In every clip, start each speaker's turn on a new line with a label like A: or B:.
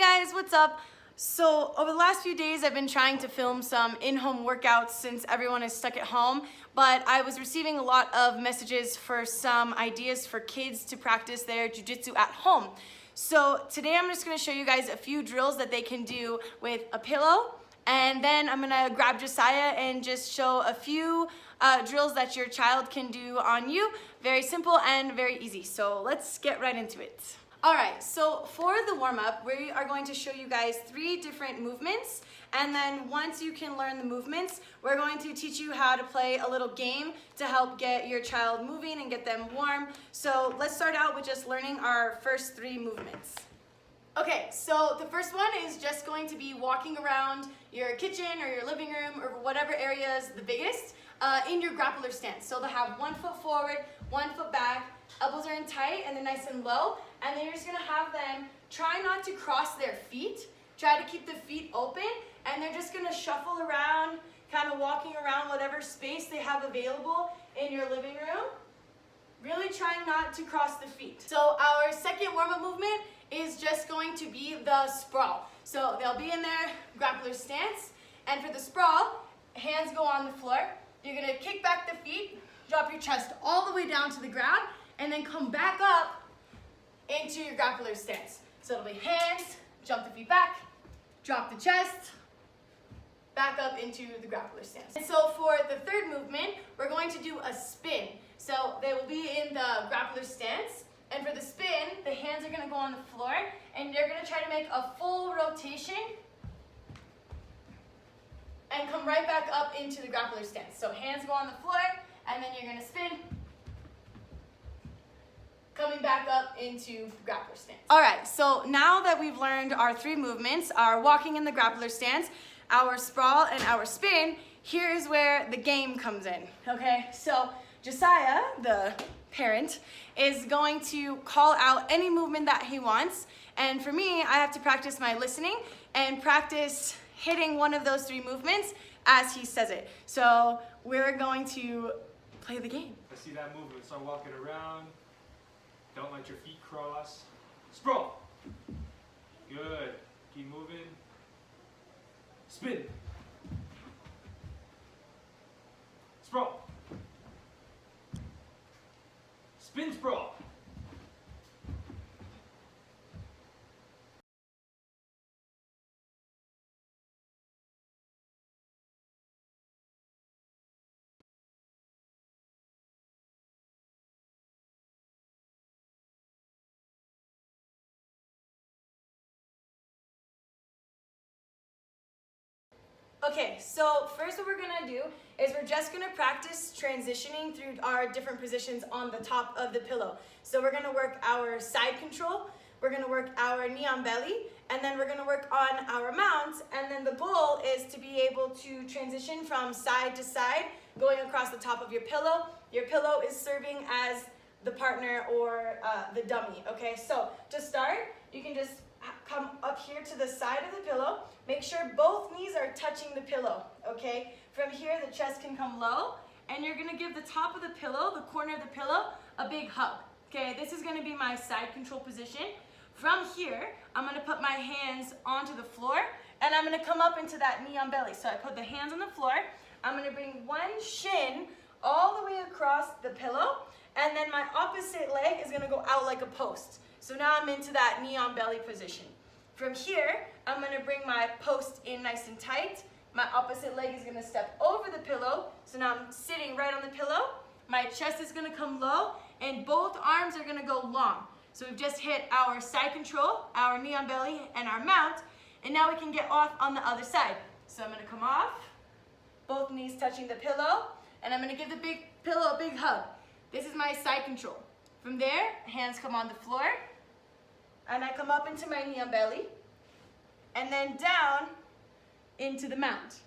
A: guys, what's up? So over the last few days I've been trying to film some in-home workouts since everyone is stuck at home, but I was receiving a lot of messages for some ideas for kids to practice their jiu-jitsu at home. So today I'm just going to show you guys a few drills that they can do with a pillow, and then I'm going to grab Josiah and just show a few drills that your child can do on you. Very simple and very easy. So let's get right into it. Alright, so for the warm-up, we are going to show you guys 3 different movements, and then once you can learn the movements, we're going to teach you how to play a little game to help get your child moving and get them warm. So let's start out with just learning our first 3 movements. Okay, so the first one is just going to be walking around your kitchen or your living room or whatever area is the biggest in your grappler stance. So they'll have 1 foot forward, 1 foot back, elbows are in tight and they're nice and low, and then you're just gonna have them try not to cross their feet, try to keep the feet open, and they're just gonna shuffle around, kind of walking around whatever space they have available in your living room, really trying not to cross the feet. So our second warm-up movement is just going to be the sprawl. So they'll be in their grappler stance, and for the sprawl, hands go on the floor. You're gonna kick back the feet, drop your chest all the way down to the ground, and then come back up into your grappler stance. So it'll be hands, jump the feet back, drop the chest, back up into the grappler stance. And so for the third movement, we're going to do a spin. So they will be in the grappler stance, and for the spin, the hands are gonna go on the floor, and you're gonna try to make a full rotation and come right back up into the grappler stance. So hands go on the floor, and then you're gonna spin, coming back up into the grappler stance. All right, so now that we've learned our 3 movements, our walking in the grappler stance, our sprawl, and our spin, here is where the game comes in, okay? So Josiah, the parent, is going to call out any movement that he wants, and for me, I have to practice my listening and practice hitting one of those 3 movements as he says it. So we're going to play the game.
B: I see that movement, start walking around. Don't let your feet cross. Sprawl. Good. Keep moving. Spin. Sprawl. Spin sprawl.
A: Okay, so first what we're gonna do is we're just gonna practice transitioning through our different positions on the top of the pillow. So we're gonna work our side control, we're gonna work our knee on belly, and then we're gonna work on our mounts, and then the goal is to be able to transition from side to side, going across the top of your pillow. Your pillow is serving as the partner or the dummy, okay? So to start, you can just come up here to the side of the pillow. Make sure both knees are touching the pillow, okay? From here, the chest can come low, and you're gonna give the top of the pillow, the corner of the pillow, a big hug, okay? This is gonna be my side control position. From here, I'm gonna put my hands onto the floor, and I'm gonna come up into that knee on belly. So I put the hands on the floor, I'm gonna bring one shin all the way across the pillow, and then my opposite leg is gonna go out like a post. So now I'm into that knee on belly position. From here, I'm gonna bring my post in nice and tight. My opposite leg is gonna step over the pillow. So now I'm sitting right on the pillow. My chest is gonna come low, and both arms are gonna go long. So we've just hit our side control, our knee on belly, and our mount, and now we can get off on the other side. So I'm gonna come off, both knees touching the pillow, and I'm gonna give the big pillow a big hug. This is my side control. From there, hands come on the floor, and I come up into my knee on belly, and then down into the mount.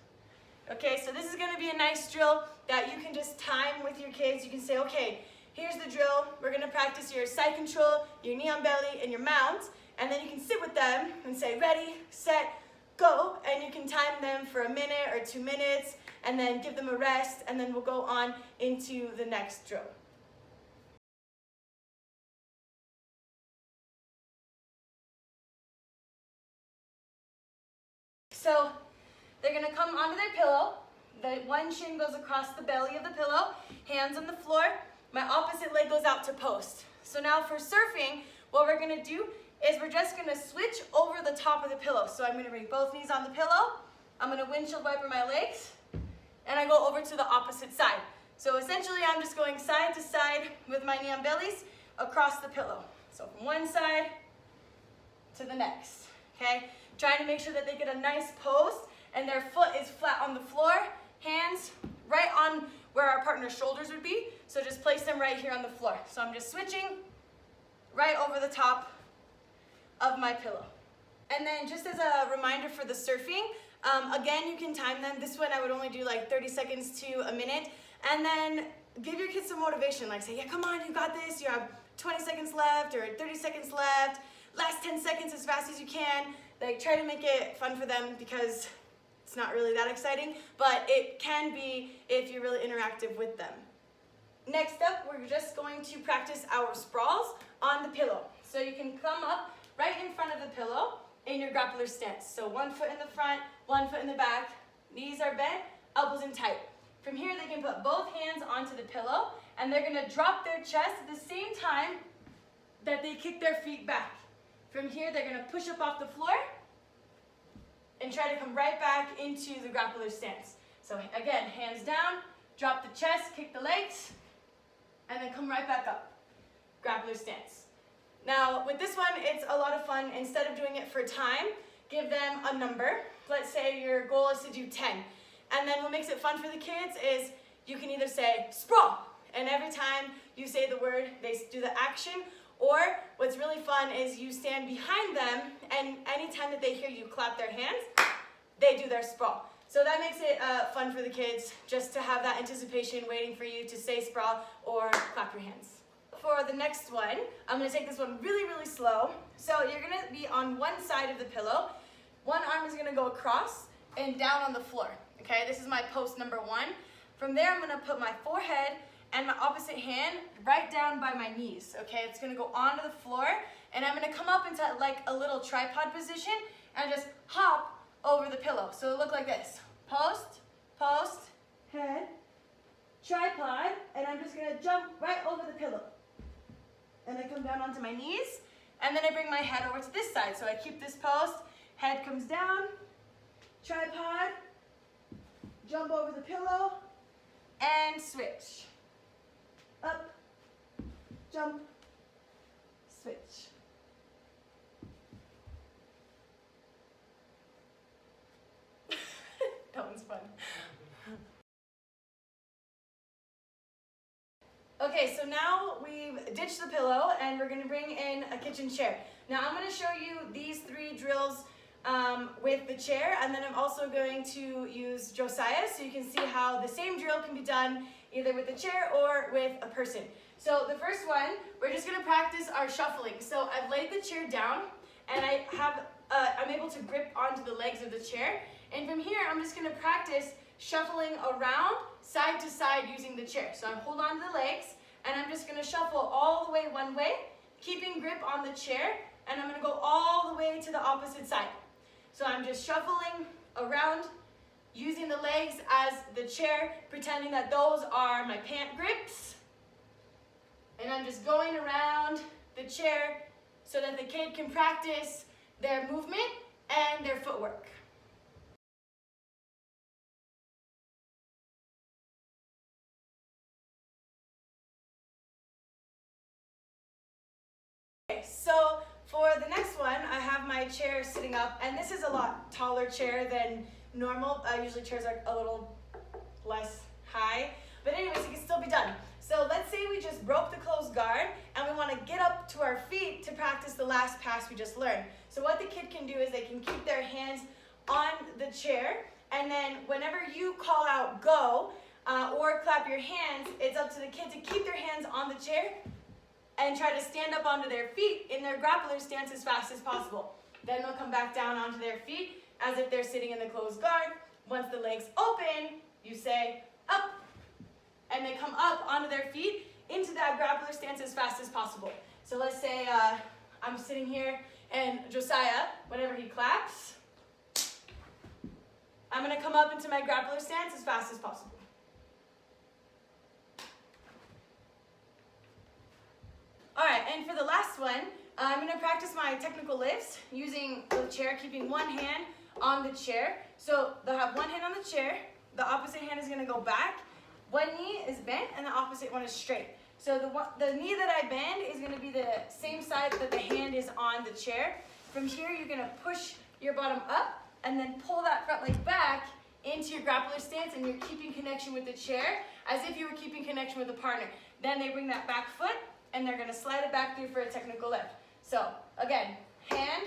A: Okay, so this is gonna be a nice drill that you can just time with your kids. You can say, okay, here's the drill. We're gonna practice your side control, your knee on belly, and your mount, and then you can sit with them and say, ready, set, go, and you can time them for 1 minute or 2 minutes, and then give them a rest, and then we'll go on into the next drill. So they're gonna come onto their pillow. The one shin goes across the belly of the pillow, hands on the floor. My opposite leg goes out to post. So now for surfing, what we're gonna do is we're just gonna switch over the top of the pillow. So I'm gonna bring both knees on the pillow. I'm gonna windshield wiper my legs, and I go over to the opposite side. So essentially I'm just going side to side with my knee on bellies across the pillow. So from one side to the next, okay? Trying to make sure that they get a nice pose and their foot is flat on the floor, hands right on where our partner's shoulders would be. So just place them right here on the floor. So I'm just switching right over the top of my pillow. And then just as a reminder for the surfing, again, you can time them. This one I would only do like 30 seconds to a minute. And then give your kids some motivation, like say, yeah, come on, you got this. You have 20 seconds left or 30 seconds left. Last 10 seconds as fast as you can. Like try to make it fun for them because it's not really that exciting, but it can be if you're really interactive with them. Next up, we're just going to practice our sprawls on the pillow. So you can come up right in front of the pillow in your grappler stance. So one foot in the front, one foot in the back, knees are bent, elbows in tight. From here, they can put both hands onto the pillow, and they're gonna drop their chest at the same time that they kick their feet back. From here, they're gonna push up off the floor and try to come right back into the grappler stance. So again, hands down, drop the chest, kick the legs, and then come right back up. Grappler stance. Now, with this one, it's a lot of fun. Instead of doing it for time, give them a number. Let's say your goal is to do 10. And then what makes it fun for the kids is you can either say sprawl, and every time you say the word, they do the action, or what's really fun is you stand behind them, and anytime that they hear you clap their hands, they do their sprawl. So that makes it fun for the kids just to have that anticipation waiting for you to say sprawl or clap your hands. For the next one, I'm gonna take this one really, really slow. So you're gonna be on one side of the pillow. One arm is gonna go across and down on the floor. Okay, this is my post number 1. From there, I'm gonna put my forehead and my opposite hand right down by my knees. Okay, it's gonna go onto the floor, and I'm gonna come up into like a little tripod position and just hop over the pillow. So it'll look like this. Post, post, head, tripod, and I'm just gonna jump right over the pillow. And I come down onto my knees, and then I bring my head over to this side. So I keep this post, head comes down, tripod, jump over the pillow, and switch. Up, jump, switch. That one's fun. Okay, so now we've ditched the pillow and we're gonna bring in a kitchen chair. Now I'm gonna show you these 3 drills with the chair, and then I'm also going to use Josiah so you can see how the same drill can be done either with a chair or with a person. So the first one, we're just gonna practice our shuffling. So I've laid the chair down and I'm able to grip onto the legs of the chair. And from here, I'm just gonna practice shuffling around side to side using the chair. So I'm hold on to the legs and I'm just gonna shuffle all the way one way, keeping grip on the chair, and I'm gonna go all the way to the opposite side. So I'm just shuffling around using the legs as the chair, pretending that those are my pant grips. And I'm just going around the chair so that the kid can practice their movement and their footwork. Okay, so for the next one, I have my chair sitting up, and this is a lot taller chair than normal. Usually chairs are a little less high, but anyways, it can still be done. So let's say we just broke the closed guard and we want to get up to our feet to practice the last pass we just learned. So what the kid can do is they can keep their hands on the chair, and then whenever you call out go or clap your hands, it's up to the kid to keep their hands on the chair and try to stand up onto their feet in their grappler stance as fast as possible. Then they'll come back down onto their feet as if they're sitting in the closed guard. Once the legs open, you say up, and they come up onto their feet into that grappler stance as fast as possible. So let's say I'm sitting here, and Josiah, whenever he claps, I'm gonna come up into my grappler stance as fast as possible. All right, and for the last one, I'm gonna practice my technical lifts using the chair, keeping one hand on the chair. So they'll have one hand on the chair, the opposite hand is gonna go back, one knee is bent, and the opposite one is straight. So the knee that I bend is gonna be the same side that the hand is on the chair. From here, you're gonna push your bottom up, and then pull that front leg back into your grappler stance, and you're keeping connection with the chair as if you were keeping connection with a partner. Then they bring that back foot, and they're gonna slide it back through for a technical lift. So again, hand,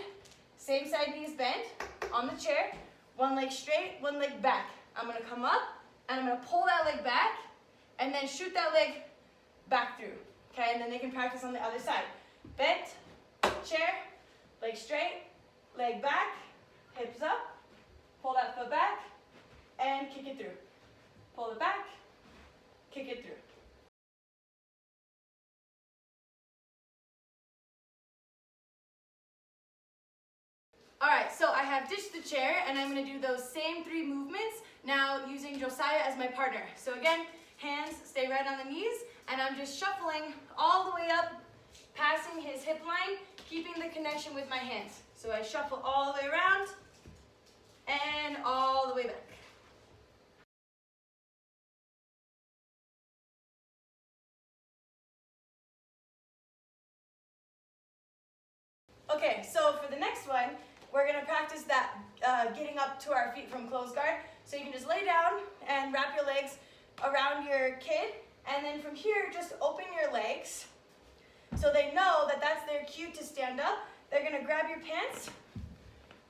A: same side knee is bent on the chair, one leg straight, one leg back. I'm gonna come up, and I'm gonna pull that leg back, and then shoot that leg back through, okay? And then they can practice on the other side. Bent, chair, leg straight, leg back, hips up, pull that foot back, and kick it through. Pull it back, kick it through. All right, so I have ditched the chair, and I'm gonna do those same 3 movements, now using Josiah as my partner. So again, hands stay right on the knees, and I'm just shuffling all the way up, passing his hip line, keeping the connection with my hands. So I shuffle all the way around, and all the way back. Okay, so for the next one, we're gonna practice that getting up to our feet from closed guard. So you can just lay down and wrap your legs around your kid, and then from here, just open your legs so they know that that's their cue to stand up. They're gonna grab your pants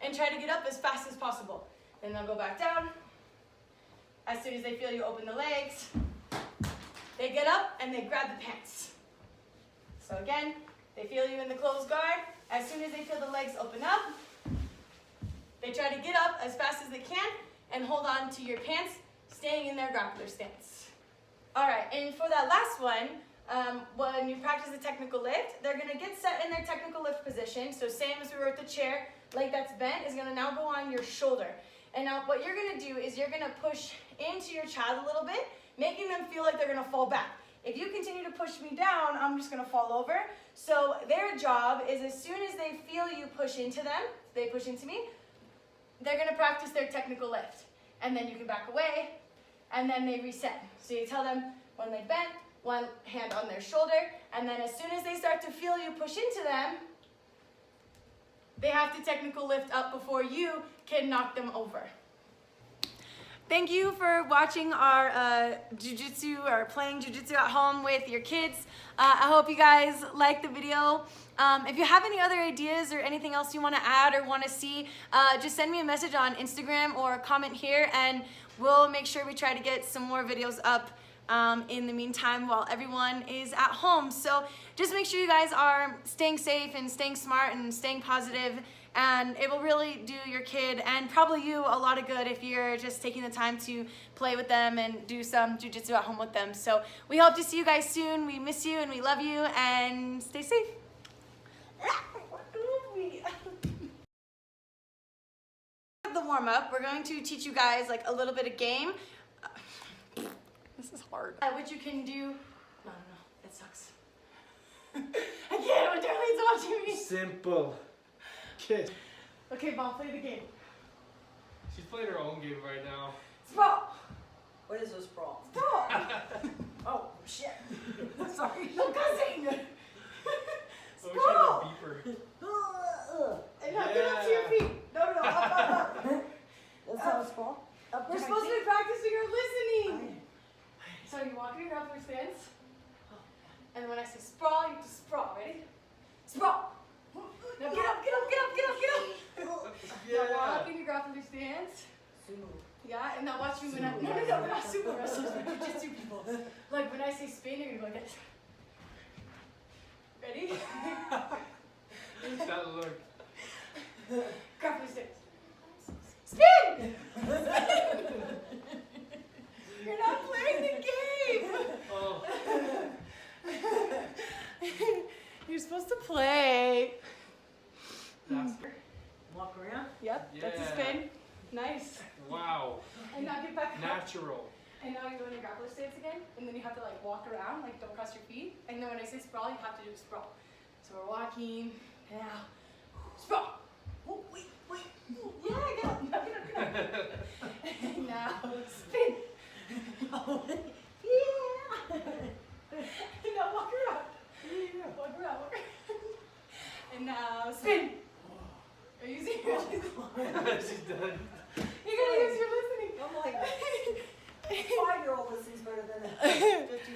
A: and try to get up as fast as possible. Then they'll go back down. As soon as they feel you open the legs, they get up and they grab the pants. So again, they feel you in the closed guard. As soon as they feel the legs open up, they try to get up as fast as they can and hold on to your pants, staying in their grappler stance. All right, and for that last one, when you practice the technical lift, they're gonna get set in their technical lift position. So same as we were with the chair, leg that's bent is gonna now go on your shoulder. And now what you're gonna do is you're gonna push into your child a little bit, making them feel like they're gonna fall back. If you continue to push me down, I'm just gonna fall over. So their job is as soon as they feel you push into them, they push into me, they're gonna practice their technical lift. And then you can back away, and then they reset. So you tell them one leg bent, one hand on their shoulder, and then as soon as they start to feel you push into them, they have to technical lift up before you can knock them over. Thank you for watching our jiu-jitsu or playing jiu-jitsu at home with your kids. I hope you guys liked the video. If you have any other ideas or anything else you want to add or want to see, just send me a message on Instagram or comment here, and we'll make sure we try to get some more videos up in the meantime while everyone is at home. So just make sure you guys are staying safe and staying smart and staying positive, and it will really do your kid and probably you a lot of good if you're just taking the time to play with them and do some jiu-jitsu at home with them. So we hope to see you guys soon. We miss you and we love you, and stay safe. The warm-up, we're going to teach you guys like a little bit of game. This is hard. What you can do. No, it sucks. I can't when Darlene's watching me.
B: Simple. Kiss.
A: Okay, Mom, play the game.
B: She's playing her own game right now.
A: Sprawl.
C: What is a sprawl?
A: Sprawl.
C: Oh, shit.
A: Sorry. No cussing.
B: Oh, we should have a beeper.
A: And now get up to your feet. No, up.
C: That's not a sprawl?
A: We're supposed to be practicing our listening. So you walk in your grappler stance. And when I say sprawl, you have to sprawl. Ready? Sprawl. Now get up.
B: Yeah.
A: Now walk in your grappler stance. Yeah, and now watch me when I... No, we're not sumo wrestlers, we're jiu-jitsu people. Like when I say spin, you're gonna go like this. Ready?
B: That look.
A: Grappler stance. Spin! You're not playing the game!
B: Oh.
A: You're supposed to play.
B: That's
C: Walk around?
A: Yep, that's a
B: Yeah.
A: spin. Nice.
B: Wow.
A: And now get back up.
B: Natural.
A: And now you go into grappler stance again, and then you have to like walk around, like don't cross your feet. And then when I say sprawl, you have to do sprawl. So we're walking, and now sprawl. Oh, wait. Yeah, get up. And now spin. Oh, yeah. And now walk around. Walk around. And now spin. Are you serious?
B: She's done.
A: You're gonna use your listening.
C: I'm like, 5-year-old listens better than a 50